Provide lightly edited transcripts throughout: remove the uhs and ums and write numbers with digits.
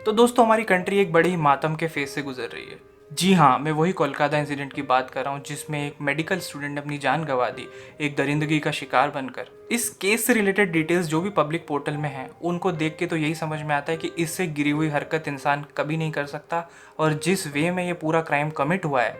तो दोस्तों हमारी कंट्री एक बड़ी ही मातम के फेज से गुजर रही है। जी हाँ, मैं वही कोलकाता इंसिडेंट की बात कर रहा हूँ जिसमें एक मेडिकल स्टूडेंट ने अपनी जान गंवा दी एक दरिंदगी का शिकार बनकर। इस केस से रिलेटेड डिटेल्स जो भी पब्लिक पोर्टल में हैं उनको देख के तो यही समझ में आता है कि इससे गिरी हुई हरकत इंसान कभी नहीं कर सकता, और जिस वे में ये पूरा क्राइम कमिट हुआ है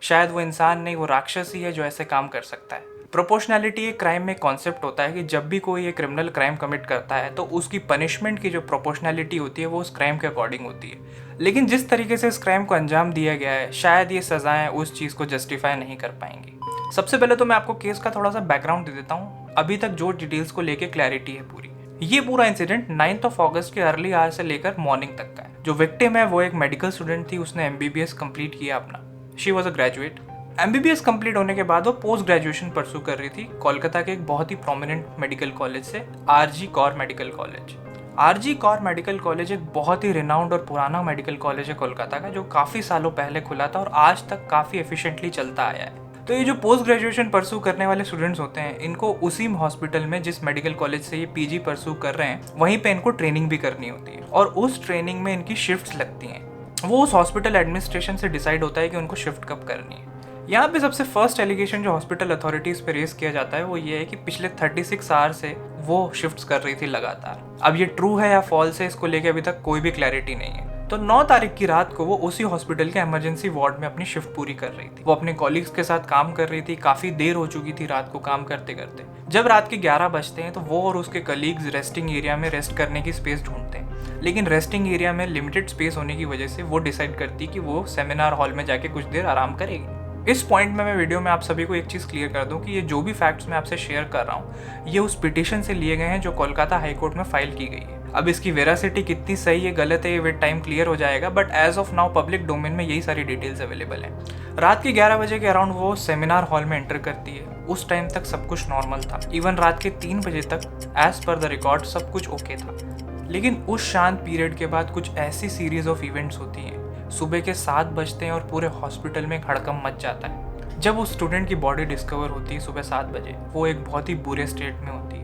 शायद वो इंसान नहीं, वो राक्षस ही है जो ऐसे काम कर सकता है। प्रोपोर्शनैलिटी एक क्राइम में कॉन्सेप्ट होता है कि जब भी कोई एक क्रिमिनल क्राइम कमिट करता है तो उसकी पनिशमेंट की जो प्रोपोर्शनैलिटी होती है वो उस क्राइम के अकॉर्डिंग होती है। लेकिन जिस तरीके से इस क्राइम को अंजाम दिया गया है शायद ये सजाएं उस चीज़ को जस्टिफाई नहीं कर पाएंगी। सबसे पहले तो मैं आपको केस का थोड़ा सा बैकग्राउंड दे देता हूँ, अभी तक जो डिटेल्स को लेके क्लैरिटी है पूरी। ये पूरा इंसिडेंट 9 अगस्त के अर्ली आवर से लेकर मॉर्निंग तक का है। जो विक्टिम है वो एक मेडिकल स्टूडेंट थी, उसने MBBS कंप्लीट किया अपना। She was a graduate. MBBS complete होने के बाद वो पोस्ट ग्रेजुएशन परसू कर रही थी कोलकाता के एक बहुत ही प्रोमिनेंट मेडिकल कॉलेज से, RG Kaur medical college. RG Kaur medical college एक बहुत ही रिनाउंड और पुराना मेडिकल कॉलेज है कोलकाता का, जो काफ़ी सालों पहले खुला था और आज तक काफ़ी एफिशिएंटली चलता आया है। तो ये जो पोस्ट ग्रेजुएशन परसू करने वाले स्टूडेंट्स होते हैं इनको उसी हॉस्पिटल में जिस मेडिकल कॉलेज से ये PG परसू कर रहे हैं वहीं पे इनको ट्रेनिंग भी करनी होती है, और उस ट्रेनिंग में इनकी शिफ्ट्स लगती हैं। वो उस हॉस्पिटल एडमिनिस्ट्रेशन से डिसाइड होता है कि उनको शिफ्ट कब करनी है। यहाँ पे सबसे फर्स्ट एलिगेशन जो हॉस्पिटल अथॉरिटीज़ पे रेस किया जाता है वो ये है कि पिछले 36 आवर से वो शिफ्ट्स कर रही थी लगातार। अब ये ट्रू है या फॉल्स है इसको लेके अभी तक कोई भी क्लैरिटी नहीं है। तो 9 तारीख की रात को वो उसी हॉस्पिटल के इमरजेंसी वार्ड में अपनी शिफ्ट पूरी कर रही थी। वो अपने कॉलीग्स के साथ काम कर रही थी, काफ़ी देर हो चुकी थी रात को काम करते करते। जब रात के 11 बजते हैं तो वो और उसके कलीग्स रेस्टिंग एरिया में रेस्ट करने की स्पेस ढूंढते हैं, लेकिन रेस्टिंग एरिया में लिमिटेड स्पेस होने की वजह से वो डिसाइड करती कि वो सेमिनार हॉल में जाके कुछ देर आराम करेगी। इस पॉइंट में मैं वीडियो में आप सभी को एक चीज़ क्लियर कर दूं कि ये जो भी फैक्ट्स मैं आपसे शेयर कर रहा हूँ ये उस पिटीशन से लिए गए हैं जो कोलकाता हाई कोर्ट में फाइल की गई है। अब इसकी वेरासिटी कितनी सही है गलत है ये विद टाइम क्लियर हो जाएगा, but as of now public domain में यही सारी डिटेल्स अवेलेबल हैं। रात के 11 बजे के अराउंड वो सेमिनार हॉल में एंटर करती है। उस टाइम तक सब कुछ नॉर्मल था, इवन रात के 3 बजे तक एज पर द रिकॉर्ड सब कुछ ओके था। लेकिन उस शांत पीरियड के बाद कुछ ऐसी सीरीज ऑफ इवेंट्स होती हैं। सुबह के 7 बजते हैं और पूरे हॉस्पिटल में हड़कंप मच जाता है। जब उस स्टूडेंट की बॉडी डिस्कवर होती है सुबह 7 बजे, वो एक बहुत ही बुरे स्टेट में होती है।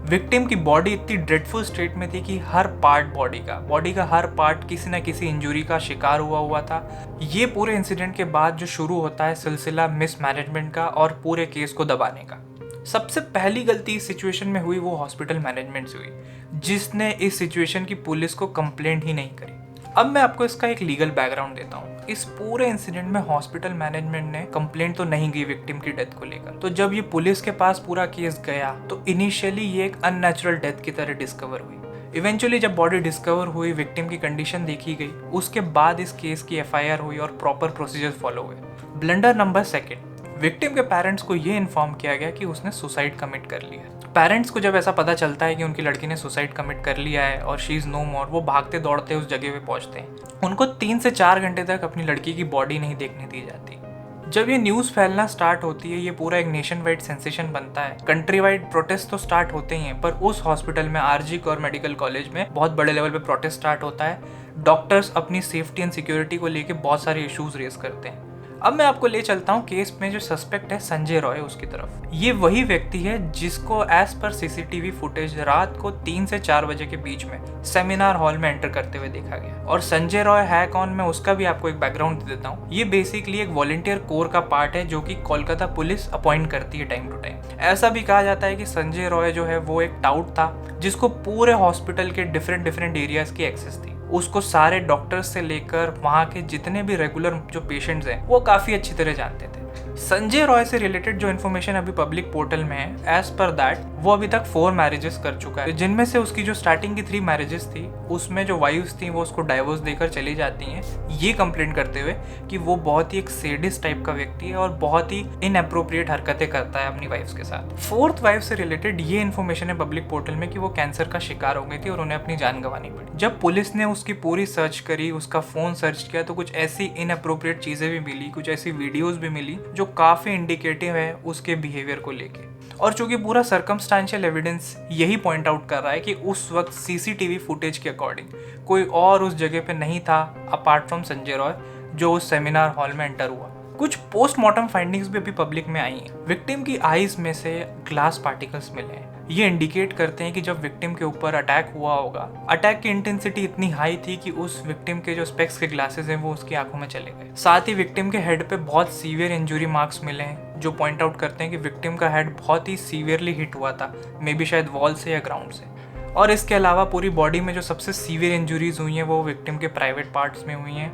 विक्टिम की बॉडी इतनी ड्रेडफुल स्टेट में थी कि हर पार्ट बॉडी का हर पार्ट किसी न किसी इंजरी का शिकार हुआ था। ये पूरे इंसिडेंट के बाद जो शुरू होता है सिलसिला मिसमैनेजमेंट का और पूरे केस को दबाने का। सबसे पहली गलती इस सिचुएशन में हुई वो हॉस्पिटल मैनेजमेंट से हुई, जिसने इस सिचुएशन की पुलिस को कंप्लेंट ही नहीं करी। अब मैं आपको इसका एक लीगल बैकग्राउंड देता हूँ। इस पूरे इंसिडेंट में हॉस्पिटल मैनेजमेंट ने कंप्लेंट तो नहीं की विक्टिम की डेथ को लेकर। तो जब ये पुलिस के पास पूरा केस गया तो इनिशियली ये एक अननेचुरल डेथ की तरह डिस्कवर हुई। इवेंचुअली जब बॉडी डिस्कवर हुई, विक्टिम की कंडीशन देखी गई, उसके बाद इस केस की FIR हुई और प्रॉपर प्रोसीजर फॉलो हुए। ब्लंडर नंबर 2, विक्टिम के पेरेंट्स को ये इन्फॉर्म किया गया कि उसने सुसाइड कमिट कर लिया। पेरेंट्स को जब ऐसा पता चलता है कि उनकी लड़की ने सुसाइड कमिट कर लिया है और शी इज़ नो मोर, वो भागते दौड़ते उस जगह पे पहुंचते हैं। उनको 3 से 4 घंटे तक अपनी लड़की की बॉडी नहीं देखने दी जाती। जब ये न्यूज़ फैलना स्टार्ट होती है ये पूरा एक नेशन वाइड सेंसेशन बनता है। कंट्री वाइड प्रोटेस्ट तो स्टार्ट होते ही हैं, पर उस हॉस्पिटल में RG कौर मेडिकल कॉलेज में बहुत बड़े लेवल पे प्रोटेस्ट स्टार्ट होता है। डॉक्टर्स अपनी सेफ्टी एंड सिक्योरिटी को लेके बहुत सारे इश्यूज रेज करते हैं। अब मैं आपको ले चलता हूँ केस में जो सस्पेक्ट है संजय रॉय उसकी तरफ। ये वही व्यक्ति है जिसको एज पर CCTV फुटेज रात को 3 से 4 बजे के बीच में सेमिनार हॉल में एंटर करते हुए देखा गया। और संजय रॉय है कौन, मैं उसका भी आपको एक बैकग्राउंड दे देता हूँ। ये बेसिकली एक वॉलंटियर कोर का पार्ट है जो कि कोलकाता पुलिस अपॉइंट करती है टाइम टू टाइम। ऐसा भी कहा जाता है कि संजय रॉय जो है वो एक टाउट था जिसको पूरे हॉस्पिटल के डिफरेंट एरियाज की एक्सेस थी। उसको सारे डॉक्टर्स से लेकर वहाँ के जितने भी रेगुलर जो पेशेंट्स हैं वो काफ़ी अच्छी तरह जानते थे। संजय रॉय से रिलेटेड जो इन्फॉर्मेशन अभी पब्लिक पोर्टल में है, एज पर दैट वो अभी तक 4 मैरिजेस कर चुका है, जिनमें से उसकी जो स्टार्टिंग की 3 मैरिजेस थी उसमें जो वाइफ्स थी वो उसको डाइवोर्स देकर चली जाती हैं, ये कंप्लेंट करते हुए कि वो बहुत ही एक सेडिस्ट टाइप का व्यक्ति है और बहुत ही इनअप्रोप्रिएट हरकतें करता है अपनी वाइफ्स के साथ। 4th वाइफ से रिलेटेड ये इन्फॉर्मेशन है पब्लिक पोर्टल में कि वो कैंसर का शिकार हो गई थी और उन्हें अपनी जान गंवानी पड़ी। जब पुलिस ने उसकी पूरी सर्च करी, उसका फोन सर्च किया, तो कुछ ऐसी इनअप्रोप्रिएट चीजें भी मिली, कुछ ऐसी वीडियोस भी मिली जो काफी इंडिकेटिव है उसके बिहेवियर को लेके। और चूंकि पूरा सर्कमस्टेंशियल एविडेंस यही पॉइंट आउट कर रहा है कि उस वक्त CCTV फुटेज के अकॉर्डिंग कोई और उस जगह पे नहीं था अपार्ट फ्रॉम संजय रॉय जो उस सेमिनार हॉल में एंटर हुआ। कुछ पोस्टमार्टम फाइंडिंग्स भी अभी पब्लिक में आई हैं। विक्टिम की आईज में से ग्लास पार्टिकल्स मिले हैं ये इंडिकेट करते हैं कि जब विक्टिम के ऊपर अटैक हुआ होगा, अटैक की इंटेंसिटी इतनी हाई थी कि उस विक्टिम के जो स्पेक्स के ग्लासेस हैं वो उसकी आंखों में चले गए। साथ ही विक्टिम के हेड पे बहुत सीवियर इंजरी मार्क्स मिले हैं जो पॉइंट आउट करते हैं कि विक्टिम का हेड बहुत ही सीवियरली हिट हुआ था, मे बी शायद वॉल से या ग्राउंड से। और इसके अलावा पूरी बॉडी में जो सबसे सीवियर इंजरीज हुई हैं वो विक्टिम के प्राइवेट पार्ट्स में हुई हैं,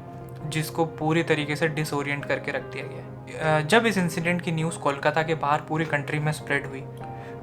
जिसको पूरी तरीके से डिसोरिएंट करके रख दिया गया। जब इस इंसिडेंट की न्यूज़ कोलकाता के बाहर पूरी कंट्री में स्प्रेड हुई,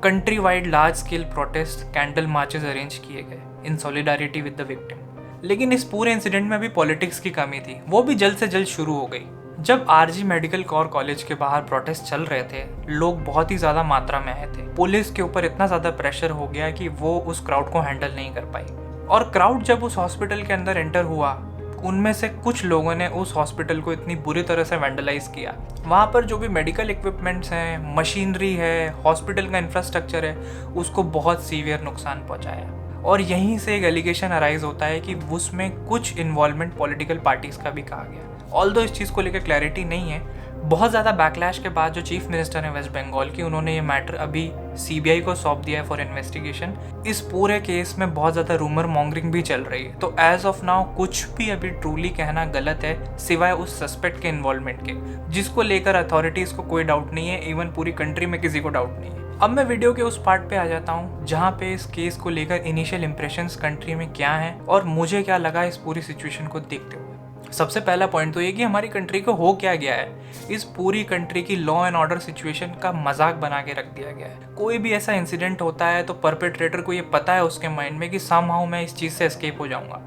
country wide large scale protest, candle marches arrange किए गए इन सॉलिडारिटी विद द विक्टिम। लेकिन इस पूरे इंसिडेंट में भी पॉलिटिक्स की कमी थी, वो भी जल्द से जल्द शुरू हो गई। जब आरजी मेडिकल कोर कॉलेज के बाहर प्रोटेस्ट चल रहे थे, लोग बहुत ही ज़्यादा मात्रा में आए थे। पुलिस के ऊपर इतना ज़्यादा प्रेशर हो गया कि वो उस क्राउड को हैंडल नहीं कर पाई। और क्राउड जब उस हॉस्पिटल के अंदर एंटर हुआ, उनमें से कुछ लोगों ने उस हॉस्पिटल को इतनी बुरी तरह से वैंडलाइज किया। वहाँ पर जो भी मेडिकल इक्विपमेंट्स हैं, मशीनरी है, हॉस्पिटल का इंफ्रास्ट्रक्चर है, उसको बहुत सीवियर नुकसान पहुँचाया। और यहीं से एक एलिगेशन अराइज होता है कि उसमें कुछ इन्वॉल्वमेंट पॉलिटिकल पार्टीज़ का भी कहा गया। ऑल्दो इस चीज़ को लेकर क्लैरिटी नहीं है। बहुत ज़्यादा बैकलैश के बाद जो चीफ मिनिस्टर है वेस्ट बंगाल की, उन्होंने ये मैटर अभी सीबीआई को सौंप दिया है फॉर इन्वेस्टिगेशन। इस पूरे केस में बहुत ज़्यादा रूमर मॉन्गरिंग भी चल रही है, तो एज ऑफ नाउ कुछ भी अभी ट्रूली कहना गलत है, सिवाय उस सस्पेक्ट के इन्वॉल्वमेंट के, जिसको लेकर अथॉरिटीज़ को कोई डाउट नहीं है, इवन पूरी कंट्री में किसी को डाउट नहीं है। अब मैं वीडियो के उस पार्ट पे आ जाता हूँ जहाँ पे इस केस को लेकर इनिशियल इंप्रेशंस कंट्री में क्या हैं और मुझे क्या लगा इस पूरी सिचुएशन को देखते हुए। सबसे पहला पॉइंट तो ये कि हमारी कंट्री को हो क्या गया है, इस पूरी कंट्री की लॉ एंड ऑर्डर सिचुएशन का मजाक बना के रख दिया गया है। कोई भी ऐसा इंसिडेंट होता है तो परपेट्रेटर को ये पता है उसके माइंड में कि समहाउ मैं इस चीज़ से एस्केप हो जाऊंगा,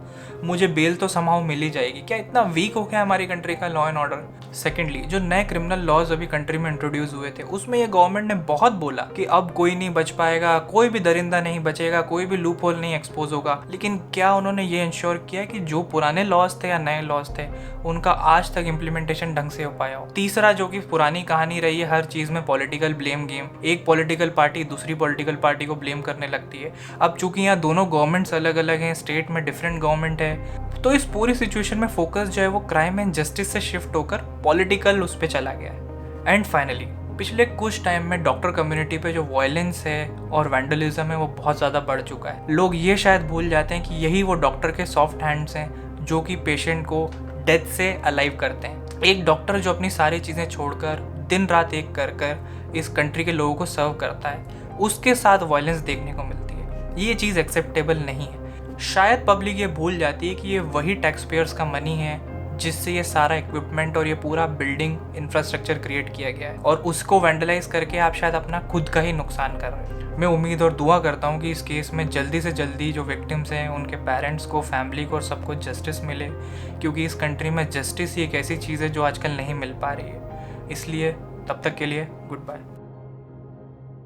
मुझे बेल तो समहाउ मिल ही जाएगी। क्या इतना वीक हो गया हमारी कंट्री का लॉ एंड ऑर्डर? सेकेंडली, जो नए क्रिमिनल लॉज अभी कंट्री में इंट्रोड्यूस हुए थे, उसमें ये गवर्नमेंट ने बहुत बोला कि अब कोई नहीं बच पाएगा, कोई भी दरिंदा नहीं बचेगा, कोई भी लूप होल नहीं एक्सपोज होगा। लेकिन क्या उन्होंने ये इंश्योर किया कि जो पुराने लॉज थे या नए लॉज थे, उनका आज तक इम्प्लीमेंटेशन ढंग से हो पाया हो? तीसरा, जो कि पुरानी कहानी रही है हर चीज़ में पॉलिटिकल ब्लेम गेम, एक पॉलिटिकल पार्टी दूसरी पॉलिटिकल पार्टी को ब्लेम करने लगती है। अब चूंकि यहाँ दोनों गवर्नमेंट्स अलग अलग हैं, स्टेट में डिफरेंट गवर्नमेंट है, तो इस पूरी सिचुएशन में फोकस जो है वो क्राइम एंड जस्टिस से शिफ्ट होकर पॉलिटिकल उस पर चला गया है। एंड फाइनली, पिछले कुछ टाइम में डॉक्टर कम्युनिटी पे जो वायलेंस है और वैंडलिज्म है वो बहुत ज़्यादा बढ़ चुका है। लोग ये शायद भूल जाते हैं कि यही वो डॉक्टर के सॉफ्ट हैंड्स हैं जो कि पेशेंट को डेथ से अलाइव करते हैं। एक डॉक्टर जो अपनी सारी चीज़ें छोड़कर दिन रात एक कर इस कंट्री के लोगों को सर्व करता है, उसके साथ वायलेंस देखने को मिलती है। ये चीज़ एक्सेप्टेबल नहीं है। शायद पब्लिक ये भूल जाती है कि ये वही टैक्स पेयर्स का मनी है जिससे ये सारा इक्विपमेंट और ये पूरा बिल्डिंग इंफ्रास्ट्रक्चर क्रिएट किया गया है, और उसको वैंडलाइज करके आप शायद अपना खुद का ही नुकसान कर रहे हैं। मैं उम्मीद और दुआ करता हूँ कि इस केस में जल्दी से जल्दी जो विक्टिम्स हैं उनके पेरेंट्स को, फैमिली को और सबको जस्टिस मिले, क्योंकि इस कंट्री में जस्टिस ही एक ऐसी चीज़ है जो आजकल नहीं मिल पा रही है। इसलिए तब तक के लिए गुड बाय।